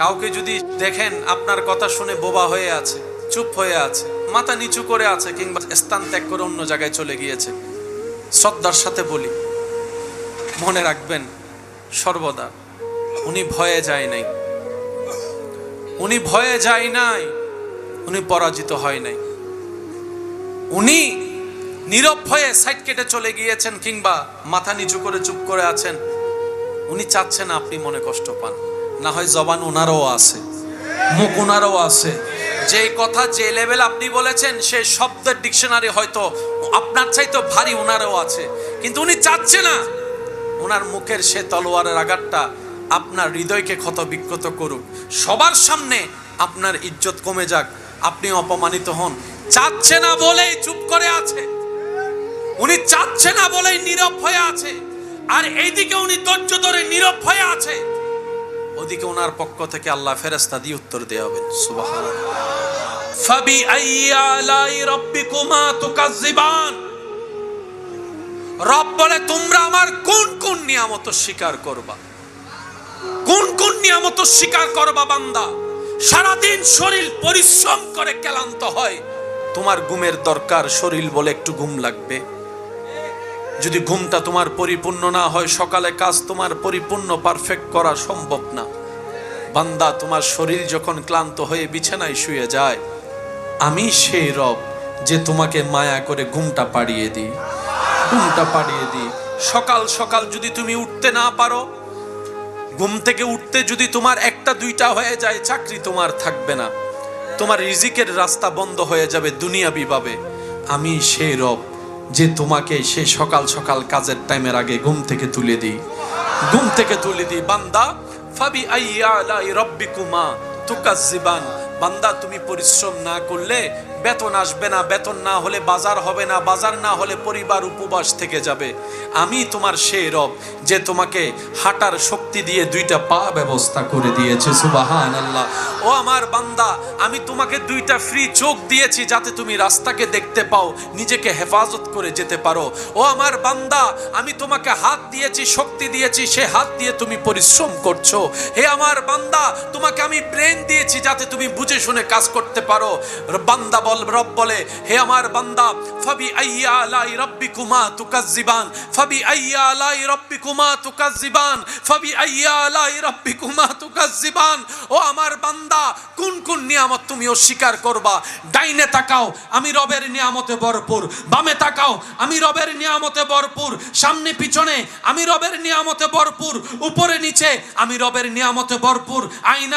কাউকে যদি দেখেন আপনার কথা শুনে বোবা হয়ে আছে, চুপ হয়ে আছে, মাথা নিচু করে আছে, কিংবা স্থান ত্যাগ করে অন্য জায়গায় চলে গিয়েছে, শ্রদ্ধার সাথে বলি, মনে রাখবেন সর্বদা উনি ভয়ে যায় নাই, উনি ভয়ে যায় নাই, উনি পরাজিত হয় নাই, উনি নীরব হয়ে সাইড কেটে চলে গিয়েছেন কিংবা মাথা নিচু করে চুপ করে আছেন। উনি চাচ্ছেন আপনি মনে কষ্ট পান। না হয় জবান ওনারও আছে, মুখ ওনারও আছে, যে কথা যে লেভেল আপনি বলেছেন সেই শব্দের ডিকশনারি হয়তো আপনার চাইতে ভারী ওনারও আছে, কিন্তু উনি চাচ্ছে না ওনার মুখের সে তলোয়ারের আঘাতটা আপনার হৃদয়কে ক্ষত বিক্ষত করুক, সবার সামনে আপনার ইজ্জত কমে যাক, আপনি অপমানিত হন। চাচ্ছে না বলেই চুপ করে আছে, উনি চাচ্ছে না বলেই নীরব হয়ে আছে। আর এইদিকে উনি ধৈর্য ধরে নীরব হয়ে আছে, ওদিকে ওনার পক্ষ থেকে আল্লাহ ফেরেশতা দিয়ে উত্তর দেয়া হবে। সুবহানাল্লাহ। ফাবি আইয়ি আলাই রাব্বিকুমা তুকাজ্জিবান। রব বলে তোমরা আমার কোন কোন নিয়ামত স্বীকার করবা, কোন কোন নিয়ামত স্বীকার করবা বান্দা? সারাদিন শরীর পরিশ্রম করে ক্লান্ত হয়, তোমার ঘুমের দরকার, শরীর বলে একটু ঘুম লাগবে। যদি ঘুমটা তোমার পরিপূর্ণ না হয়, সকালে কাজ তোমার পরিপূর্ণ পারফেক্ট করা সম্ভব না। বান্দা, তোমার শরীর যখন ক্লান্ত হয়ে বিছানায় শুয়ে যায়, আমি সেই রব যে তোমাকে মায়া করে ঘুমটা পাড়িয়ে দিই, ঘুমটা পাড়িয়ে দিই। সকাল সকাল যদি তুমি উঠতে না পারো, ঘুম থেকে উঠতে যদি তোমার একটা দুইটা হয়ে যায়, চাকরি তোমার থাকবে না, তোমার রিজিকের রাস্তা বন্ধ হয়ে যাবে দুনিয়াবি ভাবে। আমি সেই রব যে তোমাকে সে সকাল সকাল কাজের টাইমের আগে ঘুম থেকে তুলে দিই, ঘুম থেকে তুলে দিই। বান্দা, ফাবি আইয়ি আলাই রাব্বিকুমা তুকাজ্জিবান। বান্দা, তুমি পরিশ্রম না করলে বেতন আসবে না, বেতন না হলে বাজার হবে না, বাজার না হলে পরিবার উপবাস থেকে যাবে। আমি তোমার সেই রব যে তোমাকে হাঁটার শক্তি দিয়ে দুইটা পা ব্যবস্থা করে দিয়েছে। সুবহানাল্লাহ। ও আমার বান্দা, আমি তোমাকে দুইটা ফ্রি চোখ দিয়েছি যাতে তুমি রাস্তাকে দেখতে পাও, নিজেকে হেফাজত করে যেতে পারো। ও আমার বান্দা, আমি তোমাকে হাত দিয়েছি, শক্তি দিয়েছি, সে হাত দিয়ে তুমি পরিশ্রম করছো। হে আমার বান্দা, তোমাকে আমি ব্রেন দিয়েছি যাতে তুমি বুঝে শুনে কাজ করতে পারো। বান্দা রব বলে, হে আমার বান্দা, ফাবি আইয়ি আলাই রাব্বিকুমা তুকাজ্জিবান, ফাবি আইয়ি আলাই রাব্বিকুমা তুকাজ্জিবান, ফাবি আইয়ি আলাই রাব্বিকুমা তুকাজ্জিবান। ও আমার বান্দা, কোন কোন নিয়ামত তুমি অস্বীকার করবা? ডাইনে তাকাও, আমি রবের নিয়ামতে ভরপুর। বামে তাকাও, আমি রবের নিয়ামতে ভরপুর। সামনে পিছনে আমি রবের নিয়ামতে ভরপুর। উপরে নিচে আমি রবের নিয়ামতে ভরপুর। আয়না